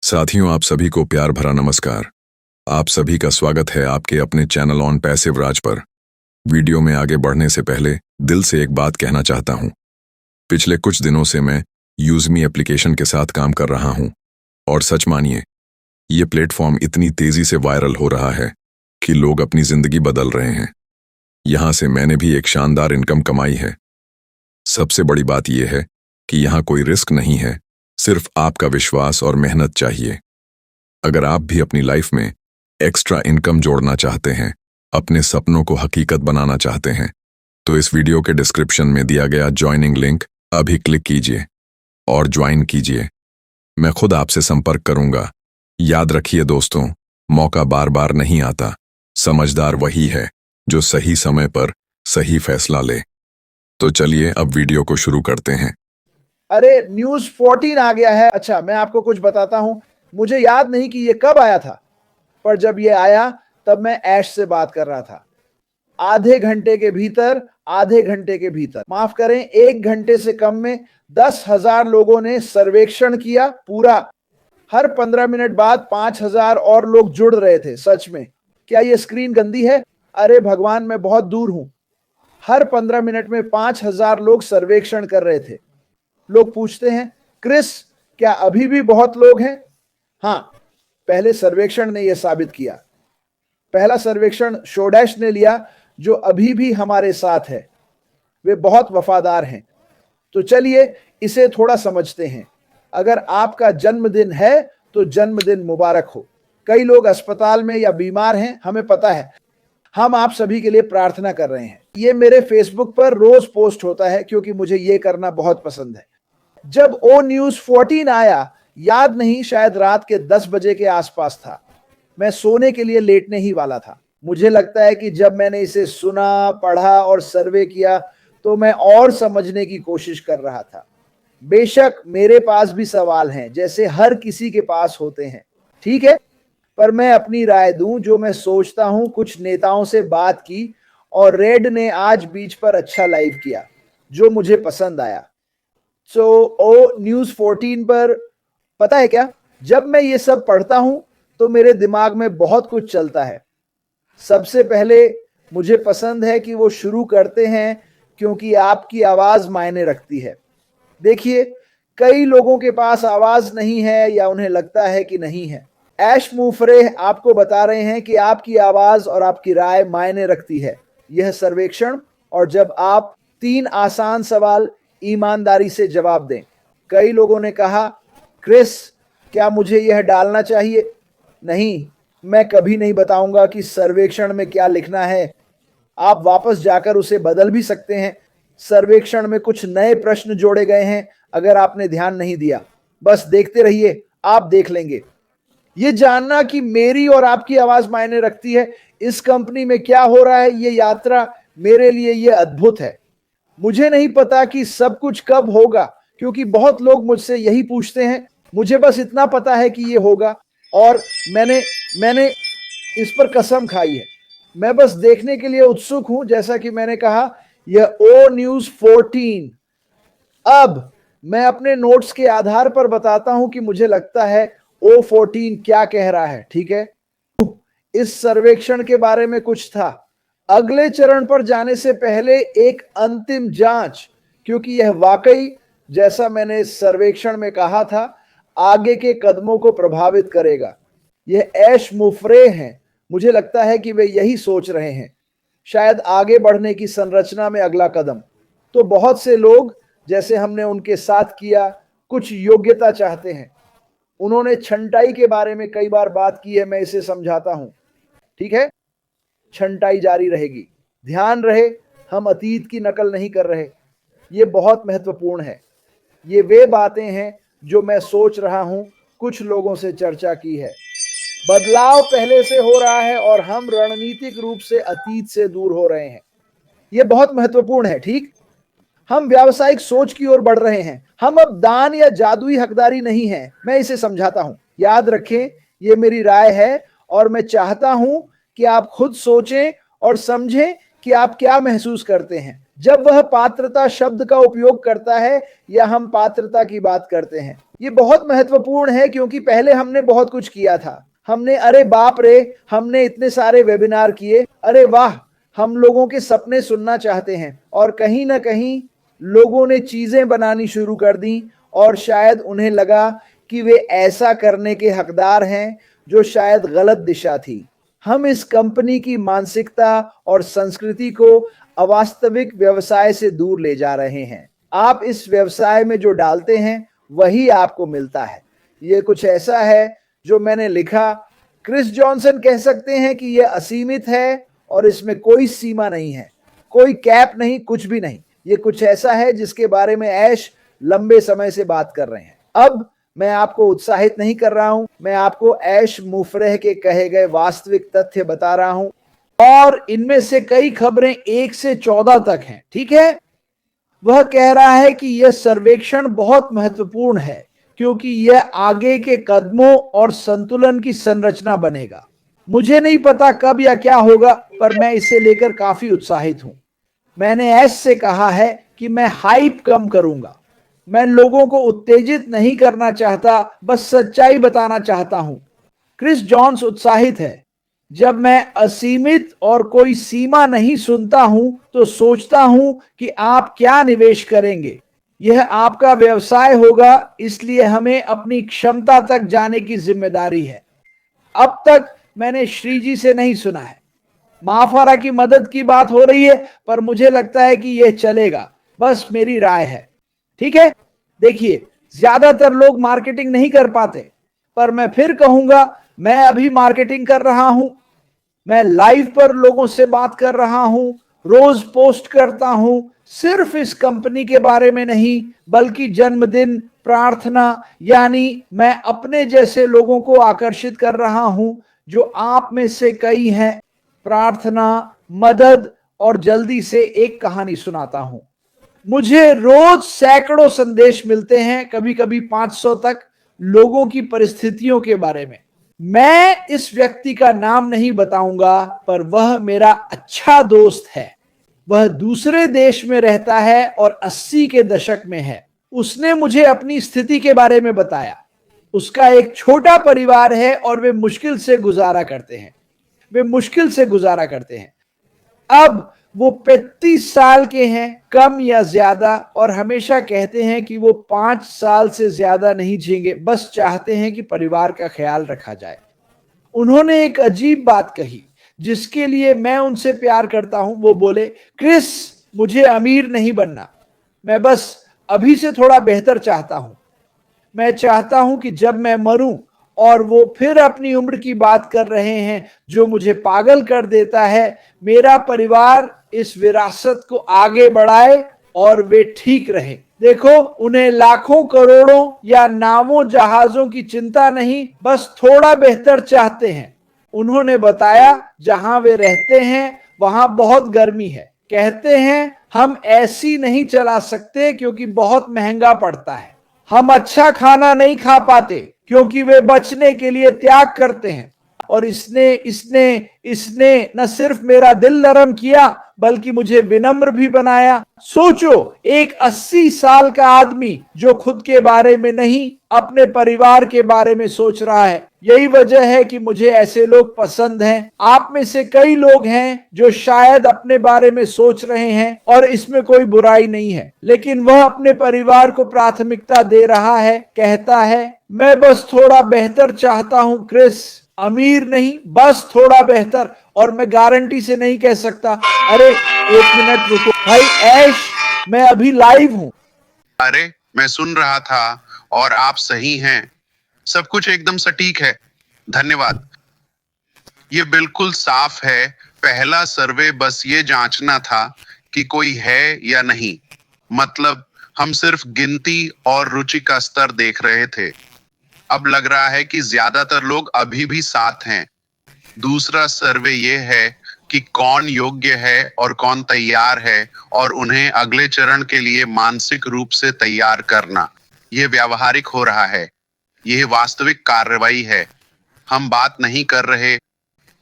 साथियों, आप सभी को प्यार भरा नमस्कार। आप सभी का स्वागत है आपके अपने चैनल ऑन पैसिव राज पर। वीडियो में आगे बढ़ने से पहले दिल से एक बात कहना चाहता हूं। पिछले कुछ दिनों से मैं यूजमी एप्लीकेशन के साथ काम कर रहा हूं और सच मानिए, ये प्लेटफॉर्म इतनी तेजी से वायरल हो रहा है कि लोग अपनी जिंदगी बदल रहे हैं। यहां से मैंने भी एक शानदार इनकम कमाई है। सबसे बड़ी बात यह है कि यहां कोई रिस्क नहीं है, सिर्फ आपका विश्वास और मेहनत चाहिए। अगर आप भी अपनी लाइफ में एक्स्ट्रा इनकम जोड़ना चाहते हैं, अपने सपनों को हकीकत बनाना चाहते हैं, तो इस वीडियो के डिस्क्रिप्शन में दिया गया ज्वाइनिंग लिंक अभी क्लिक कीजिए और ज्वाइन कीजिए। मैं खुद आपसे संपर्क करूंगा। याद रखिए दोस्तों, मौका बार बार नहीं आता। समझदार वही है जो सही समय पर सही फैसला ले। तो चलिए अब वीडियो को शुरू करते हैं। अरे न्यूज़ 14 आ गया है। अच्छा, मैं आपको कुछ बताता हूं। मुझे याद नहीं कि ये कब आया था, पर जब ये आया तब मैं ऐश से बात कर रहा था। आधे घंटे के भीतर माफ करें, 1 घंटे से कम में 10,000 लोगों ने सर्वेक्षण किया। पूरा हर 15 मिनट बाद 5,000 और लोग जुड़ रहे थे। सच में, क्या ये स्क्रीन गंदी है? अरे भगवान, मैं बहुत दूर हूं। हर 15 मिनट में 5,000 लोग सर्वेक्षण कर रहे थे। लोग पूछते हैं, क्रिस, क्या अभी भी बहुत लोग हैं? हाँ, पहले सर्वेक्षण ने यह साबित किया। पहला सर्वेक्षण शोडैश ने लिया, जो अभी भी हमारे साथ है। वे बहुत वफादार हैं। तो चलिए इसे थोड़ा समझते हैं। अगर आपका जन्मदिन है तो जन्मदिन मुबारक हो। कई लोग अस्पताल में या बीमार हैं, हमें पता है। हम आप सभी के लिए प्रार्थना कर रहे हैं। ये मेरे फेसबुक पर रोज पोस्ट होता है क्योंकि मुझे ये करना बहुत पसंद है। जब ओ न्यूज़ 14 आया, याद नहीं, शायद रात के 10 बजे के आसपास था। मैं सोने के लिए लेटने ही वाला था। मुझे लगता है कि जब मैंने इसे सुना, पढ़ा और सर्वे किया तो मैं और समझने की कोशिश कर रहा था। बेशक मेरे पास भी सवाल हैं, जैसे हर किसी के पास होते हैं, ठीक है, पर मैं अपनी राय दूं जो मैं सोचता हूं। कुछ नेताओं से बात की और रेड ने आज बीच पर अच्छा लाइव किया, जो मुझे पसंद आया। ओ न्यूज़ 14 पर पता है क्या, जब मैं ये सब पढ़ता हूं तो मेरे दिमाग में बहुत कुछ चलता है। सबसे पहले मुझे पसंद है कि वो शुरू करते हैं क्योंकि आपकी आवाज मायने रखती है। देखिए, कई लोगों के पास आवाज नहीं है या उन्हें लगता है कि नहीं है। ऐश मुफरे आपको बता रहे हैं कि आपकी आवाज और आपकी राय मायने रखती है। यह सर्वेक्षण, और जब आप 3 आसान सवाल ईमानदारी से जवाब दें। कई लोगों ने कहा, क्रिस, क्या मुझे यह डालना चाहिए? नहीं, मैं कभी नहीं बताऊंगा कि सर्वेक्षण में क्या लिखना है। आप वापस जाकर उसे बदल भी सकते हैं। सर्वेक्षण में कुछ नए प्रश्न जोड़े गए हैं, अगर आपने ध्यान नहीं दिया। बस देखते रहिए, आप देख लेंगे। ये जानना कि मेरी और आपकी आवाज मायने रखती है, इस कंपनी में क्या हो रहा है, ये यात्रा मेरे लिए ये अद्भुत है। मुझे नहीं पता कि सब कुछ कब होगा, क्योंकि बहुत लोग मुझसे यही पूछते हैं। मुझे बस इतना पता है कि ये होगा, और मैंने इस पर कसम खाई है। मैं बस देखने के लिए उत्सुक हूं। जैसा कि मैंने कहा, यह ओ न्यूज़ 14। अब मैं अपने नोट्स के आधार पर बताता हूं कि मुझे लगता है ओ 14 क्या कह रहा है, ठीक है। इस सर्वेक्षण के बारे में कुछ था। अगले चरण पर जाने से पहले एक अंतिम जांच, क्योंकि यह वाकई, जैसा मैंने इस सर्वेक्षण में कहा था, आगे के कदमों को प्रभावित करेगा। यह ऐश मुफरे हैं। मुझे लगता है कि वे यही सोच रहे हैं, शायद आगे बढ़ने की संरचना में अगला कदम। तो बहुत से लोग, जैसे हमने उनके साथ किया, कुछ योग्यता चाहते हैं। उन्होंने छंटाई के बारे में कई बार बात की है, मैं इसे समझाता हूं, ठीक है। छंटाई जारी रहेगी। ध्यान रहे, हम अतीत की नकल नहीं कर रहे। ये बहुत महत्वपूर्ण है। ये वे बातें हैं जो मैं सोच रहा हूं, कुछ लोगों से चर्चा की है। बदलाव पहले से हो रहा है और हम रणनीतिक रूप से अतीत से दूर हो रहे हैं। यह बहुत महत्वपूर्ण है, ठीक। हम व्यावसायिक सोच की ओर बढ़ रहे हैं। हम अब दान या जादुई हकदारी नहीं है। मैं इसे समझाता हूं। याद रखें, यह मेरी राय है और मैं चाहता हूं कि आप खुद सोचें और समझें कि आप क्या महसूस करते हैं जब वह पात्रता शब्द का उपयोग करता है या हम पात्रता की बात करते हैं। ये बहुत महत्वपूर्ण है क्योंकि पहले हमने बहुत कुछ किया था। हमने अरे बाप रे, हमने इतने सारे वेबिनार किए, अरे वाह, हम लोगों के सपने सुनना चाहते हैं। और कहीं ना कहीं लोगों ने चीजें बनानी शुरू कर दी और शायद उन्हें लगा कि वे ऐसा करने के हकदार हैं जो शायद गलत दिशा थी। हम इस कंपनी की मानसिकता और संस्कृति को अवास्तविक व्यवसाय से दूर ले जा रहे हैं। आप इस व्यवसाय में जो डालते हैं वही आपको मिलता है। ये कुछ ऐसा है जो मैंने लिखा। क्रिस जॉनसन कह सकते हैं कि यह असीमित है और इसमें कोई सीमा नहीं है, कोई कैप नहीं, कुछ भी नहीं। ये कुछ ऐसा है जिसके बारे में ऐश लंबे समय से बात कर रहे हैं। अब मैं आपको उत्साहित नहीं कर रहा हूं, मैं आपको ऐश मुफरह के कहे गए वास्तविक तथ्य बता रहा हूं और इनमें से कई खबरें 1 से 14 तक हैं, ठीक है। वह कह रहा है कि यह सर्वेक्षण बहुत महत्वपूर्ण है क्योंकि यह आगे के कदमों और संतुलन की संरचना बनेगा। मुझे नहीं पता कब या क्या होगा, पर मैं इसे लेकर काफी उत्साहित हूं। मैंने एस से कहा है कि मैं हाइप कम करूंगा। मैं लोगों को उत्तेजित नहीं करना चाहता, बस सच्चाई बताना चाहता हूं। क्रिस जॉन्स उत्साहित है। जब मैं असीमित और कोई सीमा नहीं सुनता हूं तो सोचता हूं कि आप क्या निवेश करेंगे। यह आपका व्यवसाय होगा, इसलिए हमें अपनी क्षमता तक जाने की जिम्मेदारी है। अब तक मैंने श्री जी से नहीं सुना है। महाफारा की मदद की बात हो रही है, पर मुझे लगता है कि यह चलेगा। बस मेरी राय है, ठीक है। देखिए, ज्यादातर लोग मार्केटिंग नहीं कर पाते, पर मैं फिर कहूंगा, मैं अभी मार्केटिंग कर रहा हूं। मैं लाइव पर लोगों से बात कर रहा हूं, रोज पोस्ट करता हूं, सिर्फ इस कंपनी के बारे में नहीं बल्कि जन्मदिन, प्रार्थना, यानी मैं अपने जैसे लोगों को आकर्षित कर रहा हूं जो आप में से कई हैं। प्रार्थना, मदद और जल्दी से एक कहानी सुनाता हूं। मुझे रोज सैकड़ों संदेश मिलते हैं, कभी कभी 500 तक, लोगों की परिस्थितियों के बारे में। मैं इस व्यक्ति का नाम नहीं बताऊंगा, पर वह मेरा अच्छा दोस्त है। वह दूसरे देश में रहता है और 80 के दशक में है। उसने मुझे अपनी स्थिति के बारे में बताया। उसका एक छोटा परिवार है और वे मुश्किल से गुजारा करते हैं। अब वो 35 साल के हैं, कम या ज्यादा, और हमेशा कहते हैं कि वो 5 साल से ज्यादा नहीं जिएंगे, बस चाहते हैं कि परिवार का ख्याल रखा जाए। उन्होंने एक अजीब बात कही जिसके लिए मैं उनसे प्यार करता हूं। वो बोले, क्रिस, मुझे अमीर नहीं बनना, मैं बस अभी से थोड़ा बेहतर चाहता हूं। मैं चाहता हूं कि जब मैं मरूं, और वो फिर अपनी उम्र की बात कर रहे हैं जो मुझे पागल कर देता है, मेरा परिवार इस विरासत को आगे बढ़ाए और वे ठीक रहे। देखो, उन्हें लाखों करोड़ों या नावों जहाजों की चिंता नहीं, बस थोड़ा बेहतर चाहते हैं। उन्होंने बताया जहां वे रहते हैं वहां बहुत गर्मी है। कहते हैं हम ऐसी नहीं चला सकते क्योंकि बहुत महंगा पड़ता है। हम अच्छा खाना नहीं खा पाते क्योंकि वे बचने के लिए त्याग करते हैं। और इसने इसने इसने न सिर्फ मेरा दिल नरम किया बल्कि मुझे विनम्र भी बनाया। सोचो, एक 80 साल का आदमी जो खुद के बारे में नहीं अपने परिवार के बारे में सोच रहा है। यही वजह है कि मुझे ऐसे लोग पसंद हैं। आप में से कई लोग हैं जो शायद अपने बारे में सोच रहे हैं और इसमें कोई बुराई नहीं है, लेकिन वह अपने परिवार को प्राथमिकता दे रहा है। कहता है, मैं बस थोड़ा बेहतर चाहता हूं क्रिस, अमीर नहीं, बस थोड़ा बेहतर। और मैं गारंटी से नहीं कह सकता। अरे एक मिनट रुको भाई ऐश, मैं अभी लाइव हूं। अरे, मैं सुन रहा था और आप सही हैं। सब कुछ एकदम सटीक है। धन्यवाद। ये बिल्कुल साफ है। पहला सर्वे बस ये जांचना था कि कोई है या नहीं। मतलब हम सिर्फ गिनती और रुचि का स्तर देख रहे थे। अब लग रहा है कि ज्यादातर लोग अभी भी साथ हैं। दूसरा सर्वे ये है कि कौन योग्य है और कौन तैयार है, और उन्हें अगले चरण के लिए मानसिक रूप से तैयार करना। यह व्यावहारिक हो रहा है। यह वास्तविक कार्रवाई है। हम बात नहीं कर रहे।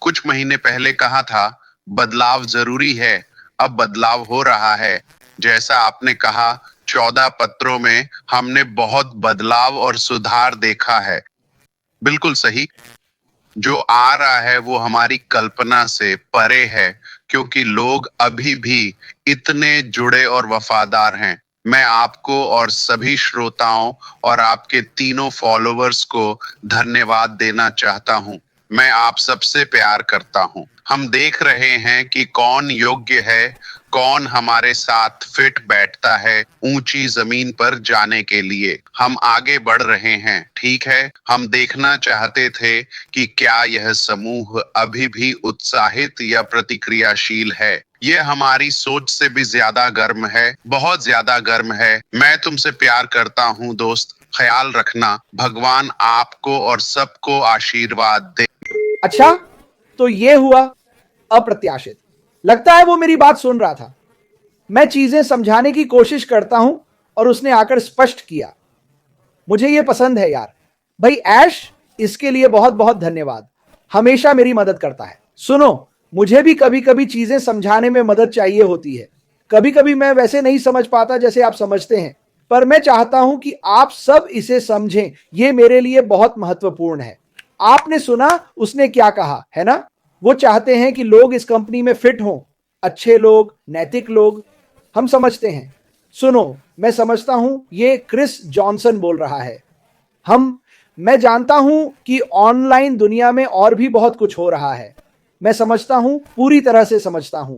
कुछ महीने पहले कहा था बदलाव जरूरी है। अब बदलाव हो रहा है। जैसा आपने कहा, 14 पत्रों में हमने बहुत बदलाव और सुधार देखा है। बिल्कुल सही। जो आ रहा है वो हमारी कल्पना से परे है, क्योंकि लोग अभी भी इतने जुड़े और वफादार हैं। मैं आपको और सभी श्रोताओं और आपके तीनों फॉलोअर्स को धन्यवाद देना चाहता हूं। मैं आप सबसे प्यार करता हूं। हम देख रहे हैं कि कौन योग्य है, कौन हमारे साथ फिट बैठता है ऊंची जमीन पर जाने के लिए। हम आगे बढ़ रहे हैं, ठीक है। हम देखना चाहते थे कि क्या यह समूह अभी भी उत्साहित या प्रतिक्रियाशील है। यह हमारी सोच से भी ज्यादा गर्म है, बहुत ज्यादा गर्म है। मैं तुमसे प्यार करता हूँ दोस्त। ख्याल रखना। भगवान आपको और सबको आशीर्वाद दे। अच्छा, तो ये हुआ अप्रत्याशित। लगता है वो मेरी बात सुन रहा था। मैं चीजें समझाने की कोशिश करता हूं और उसने आकर स्पष्ट किया। मुझे ये पसंद है यार। भाई ऐश, इसके लिए बहुत बहुत धन्यवाद। हमेशा मेरी मदद करता है। सुनो, मुझे भी कभी कभी चीजें समझाने में मदद चाहिए होती है। कभी कभी मैं वैसे नहीं समझ पाता जैसे आप समझते हैं, पर मैं चाहता हूं कि आप सब इसे समझें। ये मेरे लिए बहुत महत्वपूर्ण है। आपने सुना उसने क्या कहा, है ना? वो चाहते हैं कि लोग इस कंपनी में फिट हों, अच्छे लोग, नैतिक लोग। हम समझते हैं। सुनो, मैं समझता हूं ये क्रिस जॉनसन बोल रहा है। मैं जानता हूं कि ऑनलाइन दुनिया में और भी बहुत कुछ हो रहा है। मैं समझता हूं, पूरी तरह से समझता हूं।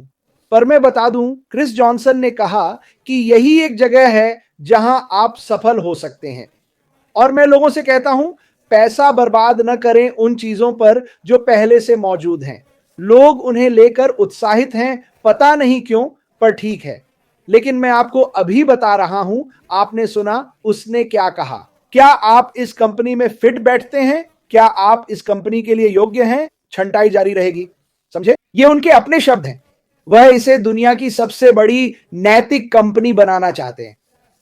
पर मैं बता दूं, क्रिस जॉनसन ने कहा कि यही एक जगह है जहां आप सफल हो सकते हैं। और मैं लोगों से कहता हूं, पैसा बर्बाद न करें उन चीजों पर जो पहले से मौजूद हैं। लोग उन्हें लेकर उत्साहित हैं, पता नहीं क्यों, पर ठीक है। लेकिन मैं आपको अभी बता रहा हूं, आपने सुना उसने क्या कहा। क्या आप इस कंपनी में फिट बैठते हैं? क्या आप इस कंपनी के लिए योग्य हैं? छंटाई जारी रहेगी। समझे? ये उनके अपने शब्द हैं। वह इसे दुनिया की सबसे बड़ी नैतिक कंपनी बनाना चाहते हैं।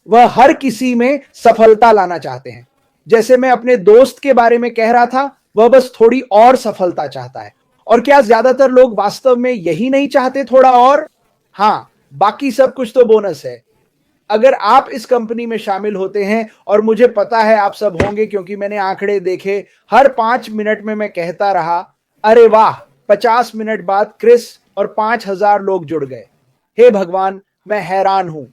वह हर किसी में सफलता लाना चाहते हैं। जैसे मैं अपने दोस्त के बारे में कह रहा था, वह बस थोड़ी और सफलता चाहता है। और क्या ज्यादातर लोग वास्तव में यही नहीं चाहते, थोड़ा और? हाँ, बाकी सब कुछ तो बोनस है। अगर आप इस कंपनी में शामिल होते हैं, और मुझे पता है आप सब होंगे क्योंकि मैंने आंकड़े देखे, हर 5 मिनट में मैं कहता रहा, अरे वाह, 50 मिनट बाद क्रिस और 5,000 लोग जुड़ गए। हे भगवान, मैं हैरान हूं।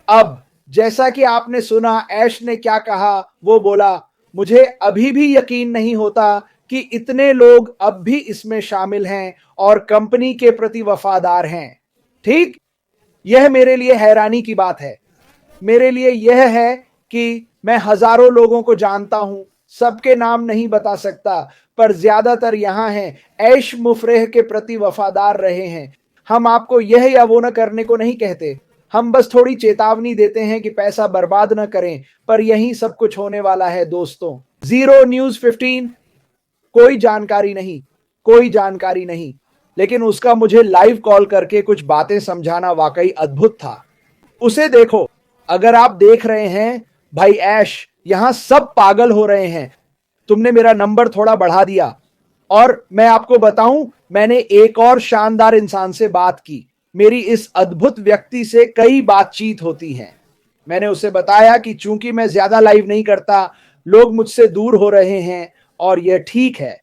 अब जैसा कि आपने सुना ऐश ने क्या कहा, वो बोला, मुझे अभी भी यकीन नहीं होता कि इतने लोग अब भी इसमें शामिल हैं और कंपनी के प्रति वफादार हैं। ठीक, यह मेरे लिए हैरानी की बात है। मेरे लिए यह है कि मैं हजारों लोगों को जानता हूं, सबके नाम नहीं बता सकता, पर ज्यादातर यहां हैं, ऐश मुफरेह के प्रति वफादार रहे हैं। हम आपको यह या वो न करने को नहीं कहते, हम बस थोड़ी चेतावनी देते हैं कि पैसा बर्बाद न करें। पर यही सब कुछ होने वाला है दोस्तों। जीरो न्यूज 15, कोई जानकारी नहीं, कोई जानकारी नहीं। लेकिन उसका मुझे लाइव कॉल करके कुछ बातें समझाना वाकई अद्भुत था। उसे देखो। अगर आप देख रहे हैं, भाई ऐश, यहां सब पागल हो रहे हैं। तुमने मेरा नंबर थोड़ा बढ़ा दिया। और मैं आपको बताऊं, मैंने एक और शानदार इंसान से बात की। मेरी इस अद्भुत व्यक्ति से कई बातचीत होती हैं। मैंने उसे बताया कि चूंकि मैं ज्यादा लाइव नहीं करता, लोग मुझसे दूर हो रहे हैं, और यह ठीक है।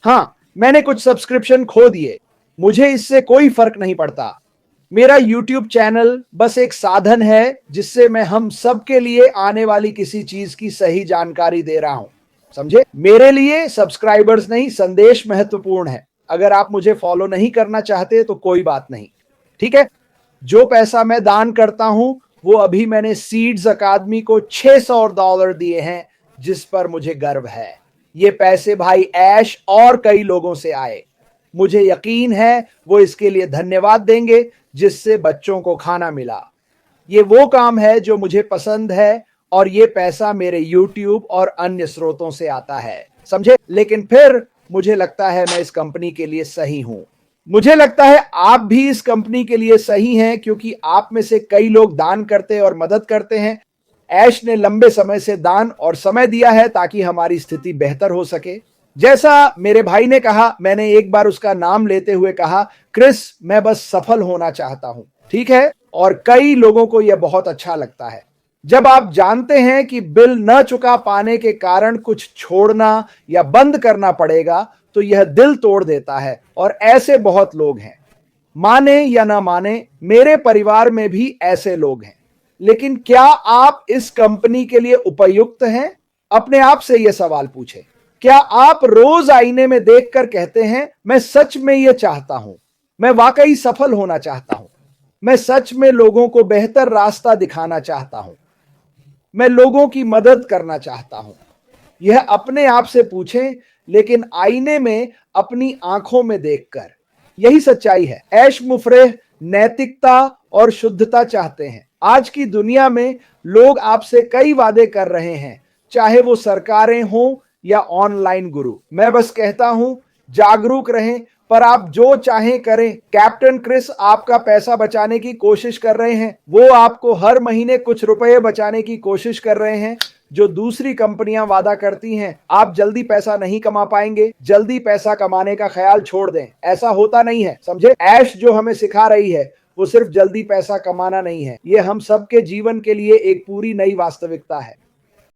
हाँ, मैंने कुछ सब्सक्रिप्शन खो दिए, मुझे इससे कोई फर्क नहीं पड़ता। मेरा YouTube चैनल बस एक साधन है जिससे मैं हम सब के लिए आने वाली किसी चीज की सही जानकारी दे रहा हूं। समझे? मेरे लिए सब्सक्राइबर्स नहीं, संदेश महत्वपूर्ण है। अगर आप मुझे फॉलो नहीं करना चाहते तो कोई बात नहीं, ठीक है। जो पैसा मैं दान करता हूं, वो अभी मैंने सीड्स अकादमी को $600 दिए हैं, जिस पर मुझे गर्व है। ये पैसे भाई ऐश और कई लोगों से आए। मुझे यकीन है वो इसके लिए धन्यवाद देंगे, जिससे बच्चों को खाना मिला। ये वो काम है जो मुझे पसंद है, और ये पैसा मेरे YouTube और अन्य स्रोतों से आता है। समझे? लेकिन फिर मुझे लगता है मैं इस कंपनी के लिए सही हूं। मुझे लगता है आप भी इस कंपनी के लिए सही हैं, क्योंकि आप में से कई लोग दान करते और मदद करते हैं। ऐश ने लंबे समय से दान और समय दिया है ताकि हमारी स्थिति बेहतर हो सके। जैसा मेरे भाई ने कहा, मैंने एक बार उसका नाम लेते हुए कहा, क्रिस, मैं बस सफल होना चाहता हूं। ठीक है? और कई लोगों को यह बहुत अच्छा लगता है। जब आप जानते हैं कि बिल न चुका पाने के कारण कुछ छोड़ना या बंद करना पड़ेगा, तो यह दिल तोड़ देता है और ऐसे बहुत लोग हैं। माने या ना माने, मेरे परिवार में भी ऐसे लोग हैं। लेकिन क्या आप इस कंपनी के लिए उपयुक्त हैं? अपने आप से यह सवाल पूछें। क्या आप रोज आईने में देखकर कहते हैं, मैं सच में यह चाहता हूं, मैं वाकई सफल होना चाहता हूं, मैं सच में लोगों को बेहतर रास्ता दिखाना चाहता हूं, मैं लोगों की मदद करना चाहता हूं? यह अपने आप से पूछें, लेकिन आईने में अपनी आंखों में देखकर। यही सच्चाई है। ऐश मुफरेह नैतिकता और शुद्धता चाहते हैं। आज की दुनिया में लोग आपसे कई वादे कर रहे हैं, चाहे वो सरकारें हों या ऑनलाइन गुरु। मैं बस कहता हूं, जागरूक रहें, पर आप जो चाहें करें। कैप्टन क्रिस आपका पैसा बचाने की कोशिश कर रहे हैं। वो आपको हर महीने कुछ रुपए बचाने की कोशिश कर रहे हैं, जो दूसरी कंपनियां वादा करती हैं। आप जल्दी पैसा नहीं कमा पाएंगे। जल्दी पैसा कमाने का ख्याल छोड़ दें, ऐसा होता नहीं है, समझे? ऐश जो हमें सिखा रही है, वो सिर्फ जल्दी पैसा कमाना नहीं है, ये हम सबके जीवन के लिए एक पूरी नई वास्तविकता है।